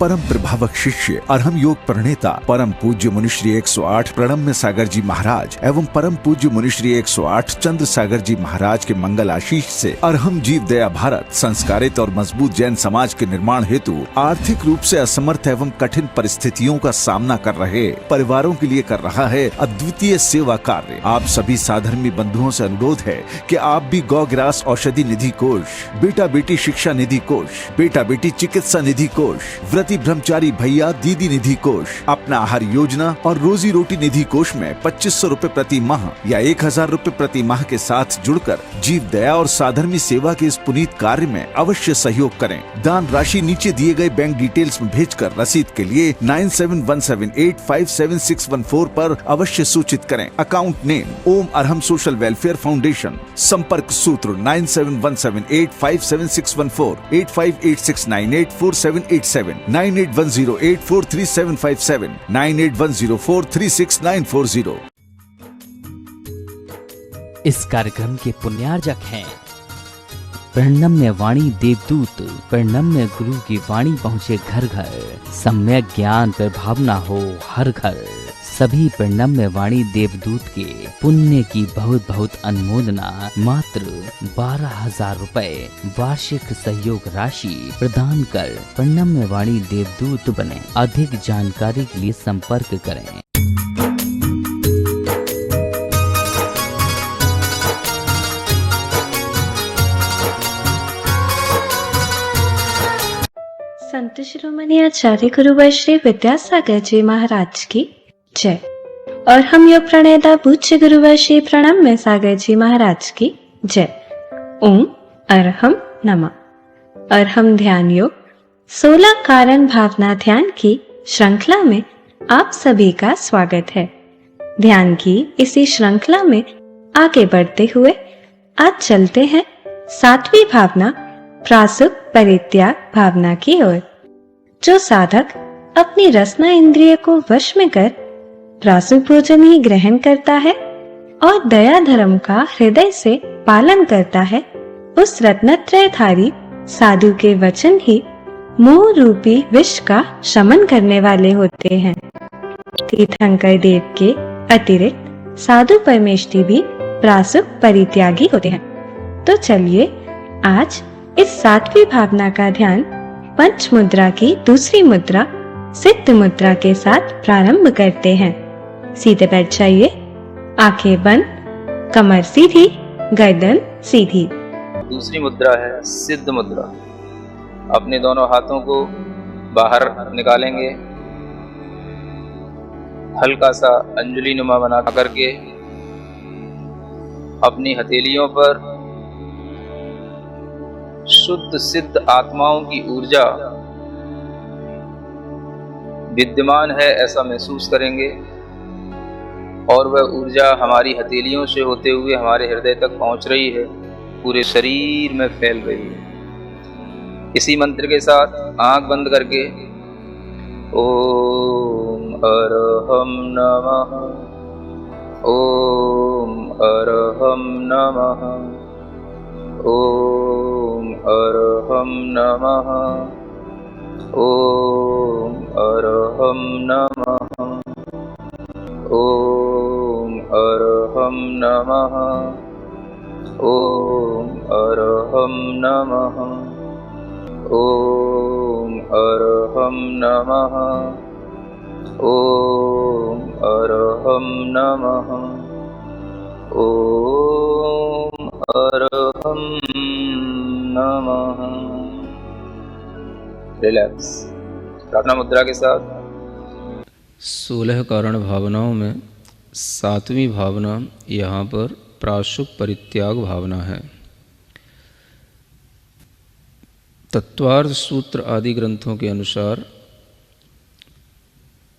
परम प्रभावक शिष्य अरहम योग प्रणेता परम पूज्य मुनिश्री 108 प्रणम्य सागर जी महाराज एवं परम पूज्य मुनिश्री 108 चंद्र सागर जी महाराज के मंगल आशीष से अरहम जीव दया भारत संस्कारित और मजबूत जैन समाज के निर्माण हेतु आर्थिक रूप से असमर्थ एवं कठिन परिस्थितियों का सामना कर रहे परिवारों के लिए कर रहा है अद्वितीय सेवा कार्य। आप सभी साधर्मी बंधुओं से अनुरोध है कि आप भी गौग्रास औषधि निधि कोष, बेटा बेटी शिक्षा निधि कोष, बेटा बेटी चिकित्सा निधि कोष, व्रती ब्रह्मचारी भैया दीदी निधि कोष, अपना आहार योजना और रोजी रोटी निधि कोष में 2500 रूपए प्रति माह या 1000 रूपए प्रति माह के साथ जुड़कर जीव दया और साधर्मी सेवा के इस पुनीत कार्य में अवश्य सहयोग करें। दान राशि नीचे दिए गए बैंक डिटेल्स में भेजकर रसीद के लिए 9717857614 पर अवश्य सूचित करें। अकाउंट नेम ओम अरहम सोशल वेलफेयर फाउंडेशन। संपर्क सूत्र 9717857614, 8586984787, 9810843757, 9810436940। इस कार्यक्रम के पुण्यार्जक हैं प्रणम्य वाणी देवदूत। प्रणम्य गुरु की वाणी पहुँचे घर घर, सम्यक ज्ञान प्रभावना हो हर घर। सभी प्रणम्य वाणी देवदूत के पुण्य की बहुत बहुत अनुमोदना मात्र 12,000 रुपए वार्षिक सहयोग राशि प्रदान कर प्रणम्य वाणी देवदूत बने। अधिक जानकारी के लिए संपर्क करें। संत शिरोमणि आचार्य गुरुवर श्री विद्यासागर जी महाराज की जय और हम योग प्रणेता पूज्य गुरुवर श्री प्रणम्य सागर जी महाराज की जय। ओम अरहम नमः। अरहम ध्यान योग 16 कारण भावना ध्यान की श्रृंखला में आप सभी का स्वागत है। ध्यान की इसी श्रृंखला में आगे बढ़ते हुए आज चलते हैं 7वीं भावना प्रासुप परित्याग भावना की ओर। जो साधक अपनी रसना इंद्रिय को वश में कर प्रासुप भोजन ही ग्रहण करता है और दया धर्म का हृदय से पालन करता है, उस रत्नत्रयधारी साधु के वचन ही मोह रूपी विष का शमन करने वाले होते हैं। तीर्थंकर देव के अतिरिक्त साधु परमेष्ठी भी प्रासुप परित्यागी होते हैं। तो चलिए आज इस 7वीं भावना का ध्यान पंच मुद्रा की दूसरी मुद्रा सिद्ध मुद्रा के साथ प्रारंभ करते हैं। सीधे बैठ जाइए, आंखें बंद, कमर सीधी, गर्दन सीधी। दूसरी मुद्रा है सिद्ध मुद्रा। अपने दोनों हाथों को बाहर निकालेंगे, हल्का सा अंजलि नुमा बना करके अपनी हथेलियों पर शुद्ध सिद्ध आत्माओं की ऊर्जा विद्यमान है ऐसा महसूस करेंगे और वह ऊर्जा हमारी हथेलियों से होते हुए हमारे हृदय तक पहुंच रही है, पूरे शरीर में फैल रही है। इसी मंत्र के साथ आंख बंद करके ओम अरहम नमः, ओम अरहम नमः, ओम अरहम नमः, ओम अरहम नमः, ओम अरहम नमः, ओम अरहम नमः, ओम अरहम नमः, ओम अरहम नमः, ओम अरहम नमः। रिलैक्स। प्रार्थना मुद्रा के साथ 16 कारण भावनाओं में 7वीं भावना यहाँ पर प्रासुप परित्याग भावना है। तत्वार्थ सूत्र आदि ग्रंथों के अनुसार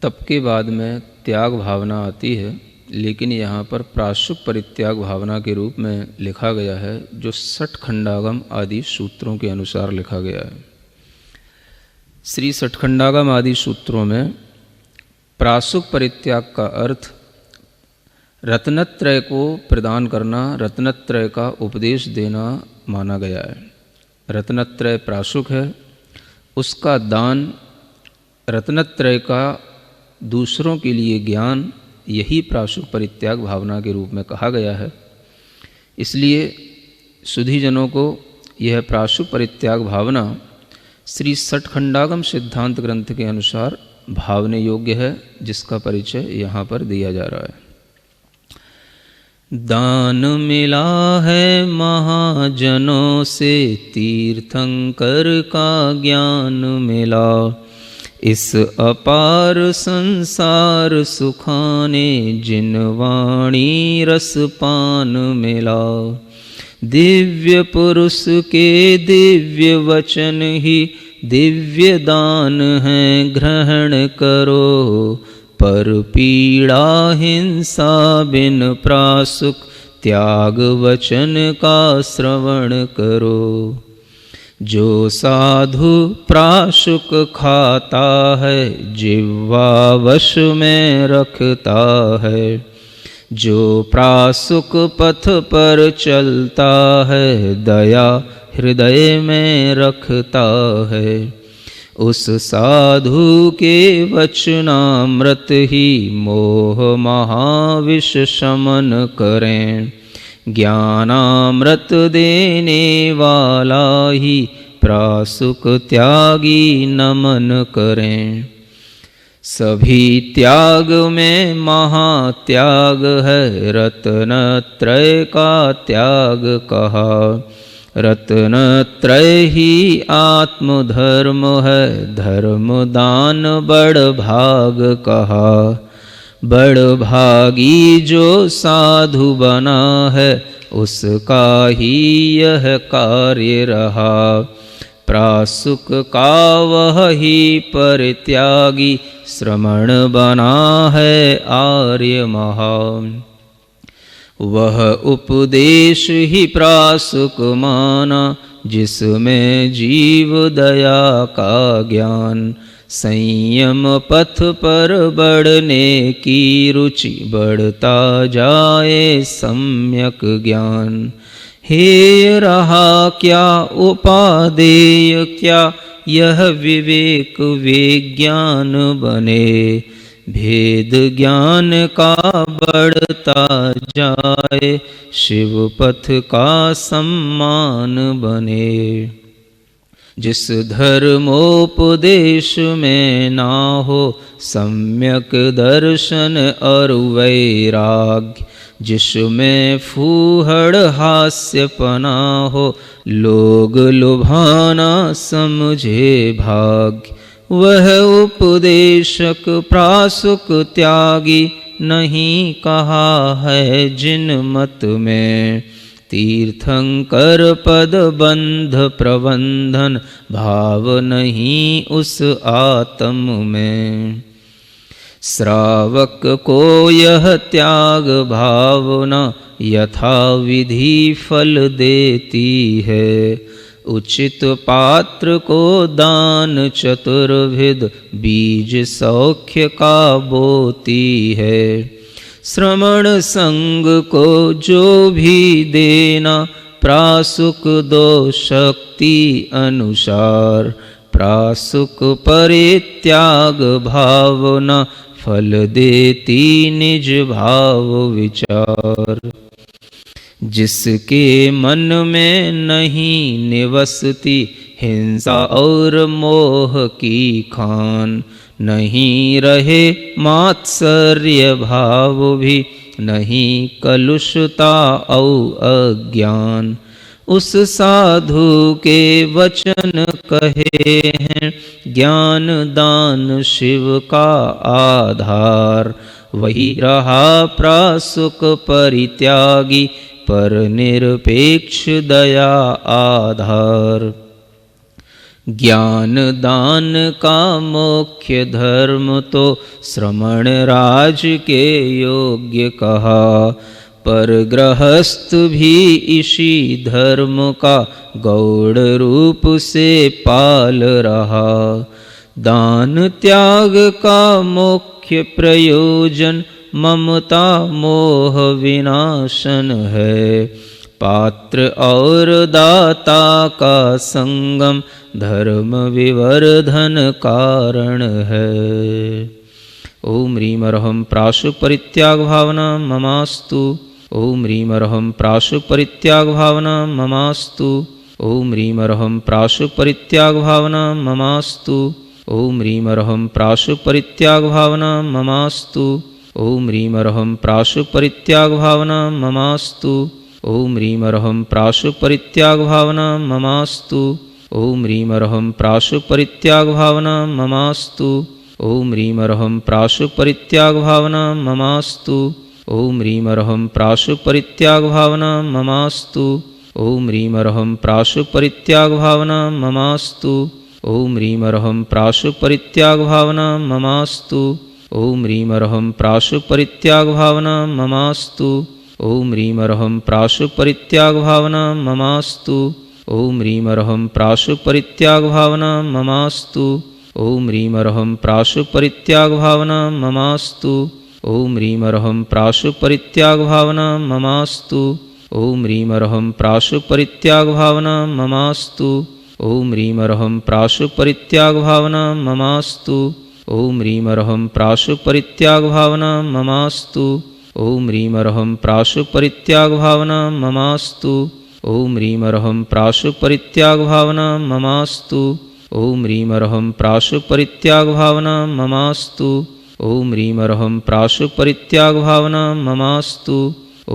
तप के बाद में त्याग भावना आती है, लेकिन यहाँ पर प्रासुप परित्याग भावना के रूप में लिखा गया है, जो षट्खंडागम आदि सूत्रों के अनुसार लिखा गया है। श्री षट्खंडागम आदि सूत्रों में प्रासुप परित्याग का अर्थ रत्नत्रय को प्रदान करना, रत्नत्रय का उपदेश देना माना गया है। रत्नत्रय प्रासुक है, उसका दान रत्नत्रय का दूसरों के लिए ज्ञान यही प्राशुक परित्याग भावना के रूप में कहा गया है। इसलिए सुधीजनों को यह प्राशुक परित्याग भावना श्री सठखंडागम सिद्धांत ग्रंथ के अनुसार भावने योग्य है, जिसका परिचय यहाँ पर दिया जा रहा है। दान मिला है महाजनों से, तीर्थंकर का ज्ञान मिला, इस अपार संसार सुखाने, जिन वाणी रस पान मिला। दिव्य पुरुष के दिव्य वचन ही दिव्य दान है, ग्रहण करो, पर पीड़ा हिंसा बिन प्रासुक, त्याग वचन का श्रवण करो। जो साधु प्राशुक खाता है, जिह्वा वश में रखता है, जो प्रासुक पथ पर चलता है, दया हृदय में रखता है, उस साधु के वचनामृत ही मोह महाविष शमन करें। ज्ञानामृत देने वाला ही प्रासुक त्यागी नमन करें। सभी त्याग में महात्याग है, रत्नत्रय का त्याग कहा। रत्नत्रय ही आत्मधर्म है, धर्म दान बड़ भाग कहा। बड़ भागी जो साधु बना है, उसका ही यह कार्य रहा। प्रासुक का वह ही परित्यागी, श्रमण बना है आर्य महान। वह उपदेश ही प्रासुक माना, जिसमें जीव दया का ज्ञान। संयम पथ पर बढ़ने की रुचि, बढ़ता जाए सम्यक ज्ञान। हेय रहा क्या उपादेय क्या, यह विवेक विज्ञान बने। भेद ज्ञान का बढ़ता जाए, शिव पथ का सम्मान बने। जिस धर्मोपदेश में ना हो सम्यक दर्शन और वैराग्य, जिसमें फूहड़ हास्यपना हो, लोग लुभाना समझे भाग्य। वह उपदेशक प्रासुक त्यागी, नहीं कहा है जिन मत में। तीर्थंकर पद बंध प्रबंधन, भाव नहीं उस आत्म में। श्रावक को यह त्याग भावना, यथा विधि फल देती है। उचित पात्र को दान चतुर्विध, बीज सौख्य का बोती है। श्रमण संग को जो भी देना, प्रासुक दो शक्ति अनुसार। प्रासुक परित्याग भावना, फल देती निज भाव विचार। जिसके मन में नहीं निवसती हिंसा और मोह की खान, नहीं रहे मात्सर्य भाव भी, नहीं कलुषता और अज्ञान। उस साधु के वचन कहे हैं, ज्ञान दान शिव का आधार। वही रहा प्रासुक परित्यागी, पर निरपेक्ष दया आधार। ज्ञान दान का मुख्य धर्म तो श्रमण राज के योग्य कहा। पर गृहस्थ भी इसी धर्म का गौड़ रूप से पाल रहा। दान त्याग का मुख्य प्रयोजन ममता मोह विनाशन है। पात्र और दाता का संगम धर्म विवर्धन कारण है। ओम ह्रीम अरहम प्राशु परित्याग भावना ममास्तु। ओम ह्रीम अरहम प्राशु परित्याग भावना ममास्तु। ओम ह्रीम अरहम प्राशु परित्याग भावना ममास्तु। ओम ह्रीम अरहम प्राशु परित्याग भावना ममास्तु। ओम ह्रीम अरहम प्राशु परित्याग भावना ममास्तु। ओम ह्रीम अरहम प्राशु परित्याग भावना ममास्तु। ओम ह्रीम अरहम प्राशु परित्याग भावना ममास्तु। ओम ह्रीम अरहम प्राशु परित्याग भावना ममास्तु। ओम ह्रीम अरहम प्राशु परित्याग भावना ममास्तु। ओम ह्रीम अरहम प्राशु परित्याग भावना ममास्तु। ओम ह्रीम अरहम प्राशु परित्याग भावना ममास्तु। ओम ह्रीम अरहम प्राशु परित्याग भावना ममास्तु। ओम ह्रीम अरहम प्राशु परित्याग भावना ममास्तु। ओम ह्रीम अरहम प्राशु परित्याग भावना ममास्तु। ओम ह्रीम अरहम प्राशु परित्याग भावना ममास्तु। ओम ह्रीम अरहम प्राशु परित्याग भावना ममास्तु। ओम ह्रीम अरहम प्राशु परित्याग भावना ममास्तु। ओम ह्रीम अरहम प्राशु परित्याग भावना ममास्तु। ओम ह्रीम अरहम प्राशु परित्याग भावना ममास्तु। ओम ह्रीम अरहम प्राशु परित्याग भावना ममास्तु। ओम ह्रीम अरहम प्राशु परित्याग भावना ममास्तु। ओम ह्रीम अरहम प्राशु परित्याग भावना ममास्तु। ओम ह्रीम अरहम प्राशु परित्याग भावना ममास्तु। ओम ह्रीम अरहम प्राशु परित्याग भावना ममास्तु।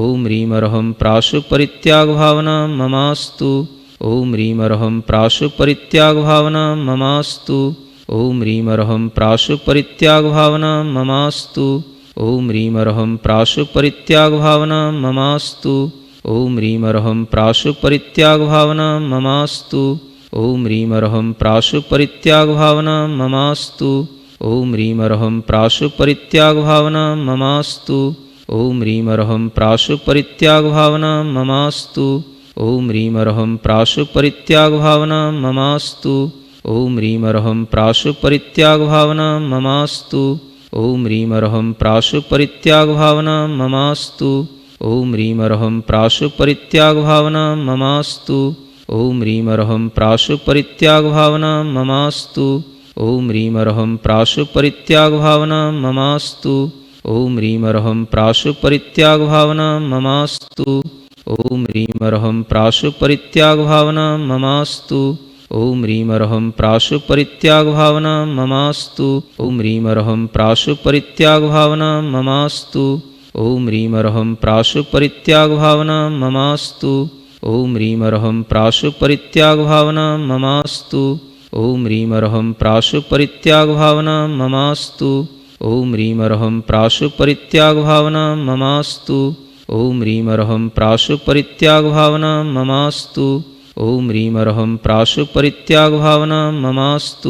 ओम ह्रीम अरहम प्राशु परित्याग भावना ममास्तु। ओम ह्रीम अरहम प्राशु परित्याग भावना ममास्तु। ओम ह्रीम अरहम प्राशु परित्याग भावना ममास्तु। ओम ह्रीम अरहम प्राशु परित्याग भावना ममास्तु। ओम ह्रीम अरहम प्राशु परित्याग भावना ममास्तु। ओम ह्रीम अरहम प्राशु परित्याग भावना ममास्तु। ओम ह्रीम अरहम प्राशु परित्याग भावना ममास्तु। ओम ह्रीम अरहम प्राशु परित्याग भावना ममास्तु। ओम ह्रीम अरहम प्राशु परित्याग भावना ममास्तु। ओम ह्रीम अरहम प्राशु परित्याग भावना ममास्तु। ओम ह्रीम अरहम प्राशु परित्याग भावना ममास्तु। ओम ह्रीम अरहम प्राशु परित्याग भावना ममास्तु। ओम ह्रीम अरहम प्राशु परित्याग भावना ममास्तु। ओम ह्रीम अरहम प्राशु परित्याग भावना ममास्तु। ओम ह्रीम अरहम प्राशु परित्याग भावना ममास्तु। ओम ह्रीम अरहम प्राशु परित्याग भावना ममास्तु। ओम ह्रीम अरहम प्राशु परित्याग भावना ममास्तु। ओम ह्रीम अरहम प्राशु परित्याग भावना ममास्तु। ओम ह्रीम अरहम प्राशु परित्याग भावना ममास्तु। ओम ह्रीम अरहम प्राशु परित्याग भावना ममास्तु। ओम ह्रीम अरहम प्राशु परित्याग भावना ममास्तु। ओम ह्रीम अरहम प्राशु परित्याग भावना ममास्तु। ओम ह्रीम अरहम प्राशु परित्याग भावना ममास्तु। ओम ह्रीम अरहम प्राशु परित्याग भावना ममास्तु। ओम ह्रीम अरहम प्राशु परित्याग भावना ममास्तु।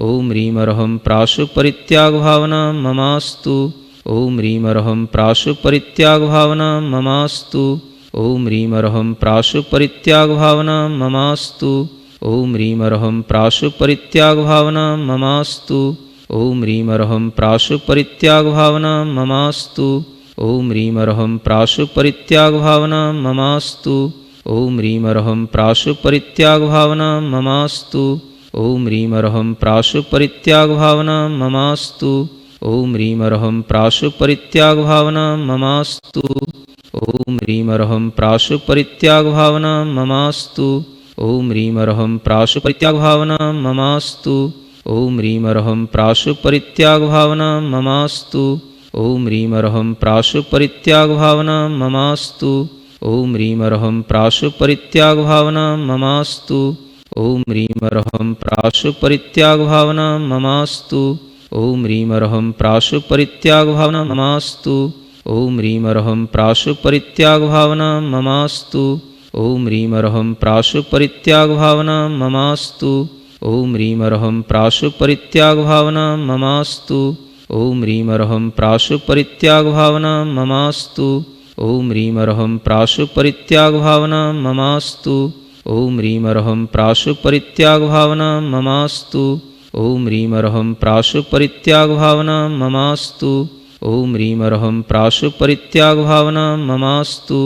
ओम ह्रीम अरहम प्राशु परित्याग भावना ममास्तु। ओम ह्रीम अरहम प्राशु परित्याग भावना ममास्तु। ओम ह्रीम अरहम प्राशु परित्याग भावना ममास्तु। ओम ह्रीम अरहम प्राशु परित्याग भावना ममास्तु। ओम ह्रीम अरहम प्राशु परित्याग भावना ममास्तु। ओम ह्रीम अरहम प्राशु परित्याग भावना ममास्तु। ओम ह्रीम अरहम प्राशु परित्याग भावना ममास्तु। ओम ह्रीम अरहम प्राशु परित्याग भावना ममास्तु। ओम ह्रीम अरहम प्राशु परित्याग भावना ममास्तु। ओम ह्रीम अरहम प्राशु परित्याग भावना ममास्तु। ओम ह्रीम अरहम प्राशु परित्याग भावना ममास्तु। ओम ह्रीम अरहम प्राशु परित्याग भावना ममास्तु। ओम ह्रीम अरहम प्राशु परित्याग भावना ममास्तु। ओम ह्रीम अरहम प्राशु परित्याग भावना ममास्तु। ओम ह्रीम अरहम प्राशु परित्याग भावना ममास्तु। ओम ह्रीम अरहम प्राशु परित्याग भावना ममास्तु। ओम ह्रीम अरहम प्राशु परित्याग भावना ममास्तु। ओम ह्रीम अरहम प्राशु परित्याग भावना ममास्तु। ओम ह्रीम अरहम प्राशु परित्याग भावना ममास्तु। ओम ह्रीम अरहम प्राशु परित्याग भावना ममास्तु। ओम ह्रीम अरहम प्राशु परित्याग भावना ममास्तु। ओम ह्रीम अरहम प्राशु परित्याग भावना ममास्तु। ओम ह्रीम अरहम प्राशुक परित्याग भावना ममास्तु।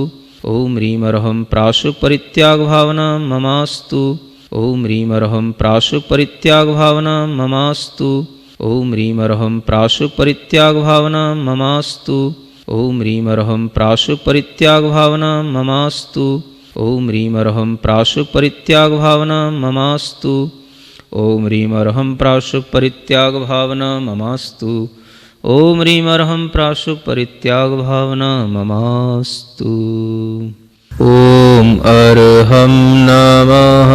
ओम ह्रीम अरहम प्राशुक परित्याग भावना ममास्तु। ओम ह्रीम अरहम प्राशुक परित्याग भावना ममास्तु। ओम ह्रीम अरहम प्राशुक परित्याग भावना ममास्तु। ओम ह्रीम अरहम प्राशुक परित्याग भावना ममास्तु। ओम ह्रीम अरहम प्राशुक परित्याग भावना ममास्तु। ओम ह्रीम अरहम प्राशुक परित्याग भावना ममास्तु। ओम ह्रीम अरहम प्राशुक परित्याग भावना ममास्तु। ओम अरहम नमः।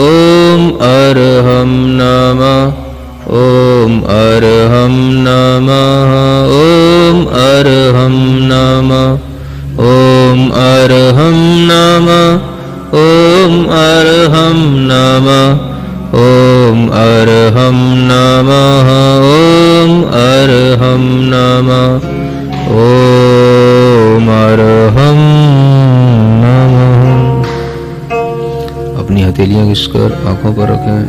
ओम अरहम नमः। ओम अरहम नमः। ओम अरहम नमः। ओम अरहम नमः। ओम अरहम नमः। ओम अरहम नमः। ओम अरहम नमः। ओम अरहम नमः। अपनी हथेलियां घिसकर आंखों पर रखें।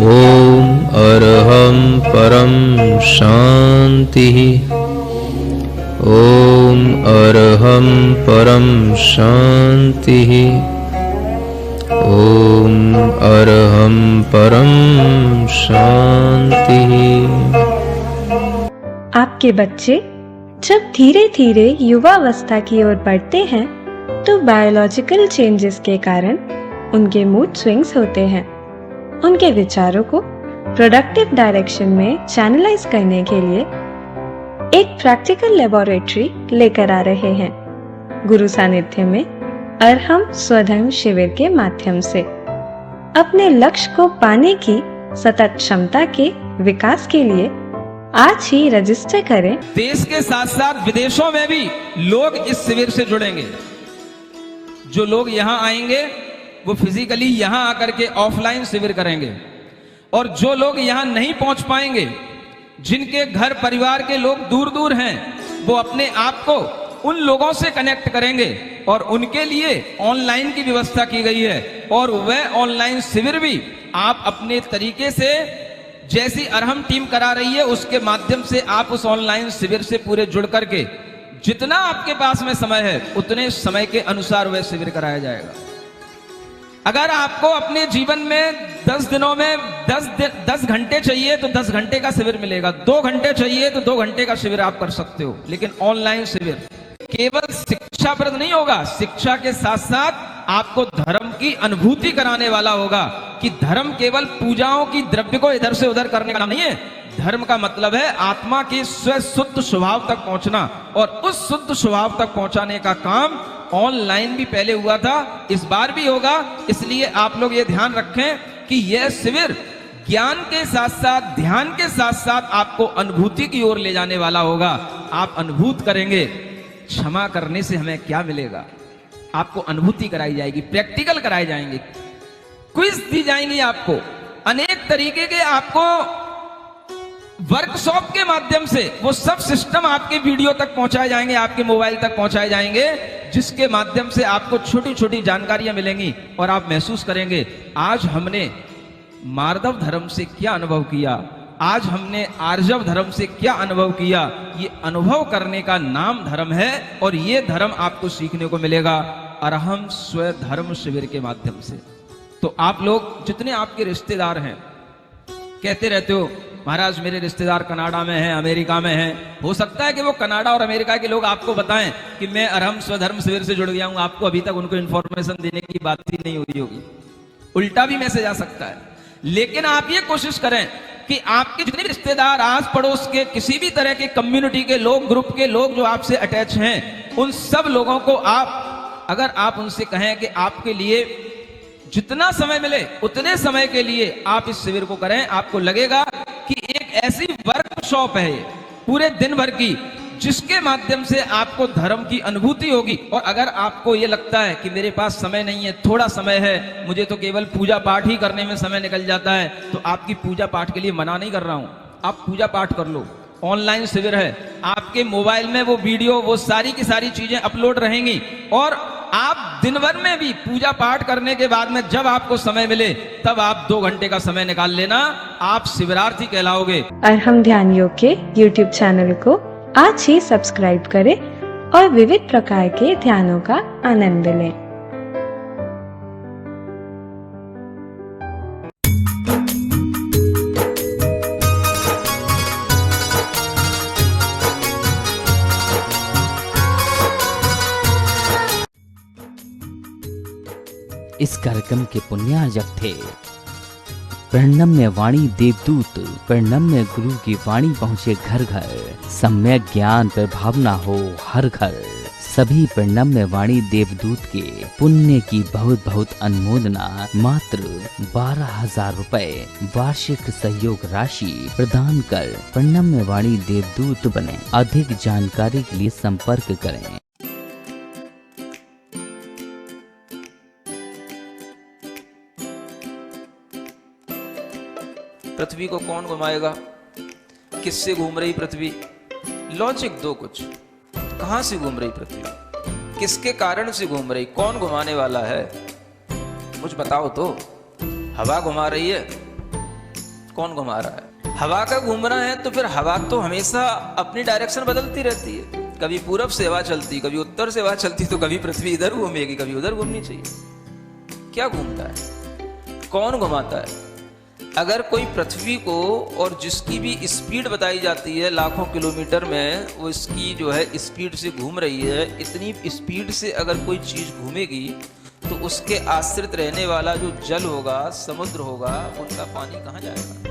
ओम अरहम परम शांति। ओम अरहम परम शांति। ओम अरहम परम शांति। आपके बच्चे जब धीरे धीरे युवावस्था की ओर बढ़ते हैं तो बायोलॉजिकल चेंजेस के कारण उनके मूड स्विंग्स होते हैं। उनके विचारों को प्रोडक्टिव डायरेक्शन में चैनलाइज करने के लिए एक प्रैक्टिकल लेबोरेटरी लेकर आ रहे हैं गुरु सानिध्य में अरहम स्वधर्म शिविर के माध्यम से। अपने लक्ष्य को पाने की सतत क्षमता के विकास के लिए आज ही रजिस्टर करें। देश के साथ साथ विदेशों में भी लोग इस शिविर से जुड़ेंगे। जो लोग यहाँ आएंगे वो फिजिकली यहाँ आकर के ऑफलाइन शिविर करेंगे, और जो लोग यहाँ नहीं पहुंच पाएंगे, जिनके घर परिवार के लोग दूर दूर हैं, वो अपने आप को उन लोगों से कनेक्ट करेंगे और उनके लिए ऑनलाइन की व्यवस्था की गई है। और वह ऑनलाइन शिविर भी आप अपने तरीके से, जैसी अरहम टीम करा रही है उसके माध्यम से आप उस ऑनलाइन शिविर से पूरे जुड़ करके जितना आपके पास में समय है उतने समय के अनुसार वह शिविर कराया जाएगा। अगर आपको अपने जीवन में 10 दिनों में 10 घंटे चाहिए तो 10 घंटे का शिविर मिलेगा। 2 घंटे चाहिए तो 2 घंटे का शिविर आप कर सकते हो। लेकिन ऑनलाइन शिविर केवल शिक्षाप्रद नहीं होगा, शिक्षा के साथ साथ आपको धर्म की अनुभूति कराने वाला होगा कि धर्म केवल पूजाओं की द्रव्य को इधर से उधर करने का नहीं है। धर्म का मतलब है आत्मा के स्वशुद्ध स्वभाव तक पहुंचना, और उस शुद्ध स्वभाव तक पहुंचाने का काम ऑनलाइन भी पहले हुआ था, इस बार भी होगा। इसलिए आप लोग ये ध्यान रखें कि यह शिविर ज्ञान के साथ साथ, ध्यान के साथ साथ आपको अनुभूति की ओर ले जाने वाला होगा। आप अनुभूत करेंगे क्षमा करने से हमें क्या मिलेगा। आपको अनुभूति कराई जाएगी, प्रैक्टिकल कराए जाएंगे, क्विज दी जाएंगी आपको, अनेक तरीके के आपको वर्कशॉप के माध्यम से वो सब सिस्टम आपके वीडियो तक पहुंचाए जाएंगे, आपके मोबाइल तक पहुंचाए जाएंगे, जिसके माध्यम से आपको छोटी छोटी जानकारियां मिलेंगी और आप महसूस करेंगे आज हमने मार्दव धर्म से क्या अनुभव किया, आज हमने आर्जव धर्म से क्या अनुभव किया। ये अनुभव करने का नाम धर्म है और ये धर्म आपको सीखने को मिलेगा अरहम स्वधर्म शिविर के माध्यम से। तो आप लोग जितने आपके रिश्तेदार हैं, कहते रहते हो महाराज मेरे रिश्तेदार कनाडा में हैं, अमेरिका में हैं, हो सकता है कि वो कनाडा और अमेरिका के लोग आपको बताएं कि मैं अरहम स्वधर्म शिविर से जुड़ गया हूं, आपको अभी तक उनको इंफॉर्मेशन देने की बात ही नहीं हुई होगी, उल्टा भी मैसेज आ सकता है। लेकिन आप ये कोशिश करें कि आपके जितने भी रिश्तेदार, आस पड़ोस के, किसी भी तरह के कम्युनिटी के लोग, ग्रुप के लोग जो आपसे अटैच हैं, उन सब लोगों को आप, अगर आप उनसे कहें कि आपके लिए जितना समय मिले उतने समय के लिए आप इस शिविर को करें, आपको लगेगा कि एक ऐसी वर्कशॉप है पूरे दिन भर की जिसके माध्यम से आपको धर्म की अनुभूति होगी। और अगर आपको ये लगता है कि मेरे पास समय नहीं है, थोड़ा समय है, मुझे तो केवल पूजा पाठ ही करने में समय निकल जाता है, तो आपकी पूजा पाठ के लिए मना नहीं कर रहा हूं, आप पूजा पाठ कर लो। ऑनलाइन शिविर है, आपके मोबाइल में वो वीडियो, वो सारी की सारी चीजें अपलोड रहेंगी और आप दिन भर में भी पूजा पाठ करने के बाद में जब आपको समय मिले तब आप 2 घंटे का समय निकाल लेना, आप शिविरार्थी कहलाओगे। अर्हम ध्यान योग के YouTube चैनल को आज ही सब्सक्राइब करें और विविध प्रकार के ध्यानों का आनंद लें। इस कार्यक्रम के पुण्यार्जक थे प्रणम्य वाणी देवदूत। प्रणम्य गुरु की वाणी पहुँचे घर घर, सम्यक ज्ञान पर भावना हो हर घर। सभी प्रणम्य वाणी देवदूत के पुण्य की बहुत बहुत अनुमोदना मात्र 12,000 रुपए वार्षिक सहयोग राशि प्रदान कर प्रणम्य वाणी देवदूत बने। अधिक जानकारी के लिए संपर्क करें। पृथ्वी को कौन घुमाएगा? किससे घूम रही पृथ्वी? लॉजिक दो कुछ। कहां से घूम रही पृथ्वी? किसके कारण से घूम रही? कौन घुमाने वाला है? कुछ बताओ तो। हवा घुमा रही है? कौन घुमा रहा है? हवा का घूमना है तो फिर हवा तो हमेशा अपनी डायरेक्शन बदलती रहती है। कभी पूरब से हवा चलती, कभी उत्तर से हवा चलती, तो कभी पृथ्वी इधर घूमेगी, कभी उधर घूमनी चाहिए। क्या घूमता है? कौन घुमाता है? अगर कोई पृथ्वी को, और जिसकी भी स्पीड बताई जाती है लाखों किलोमीटर में, वो इसकी जो है स्पीड से घूम रही है, इतनी स्पीड से अगर कोई चीज घूमेगी तो उसके आश्रित रहने वाला जो जल होगा, समुद्र होगा, उनका पानी कहाँ जाएगा?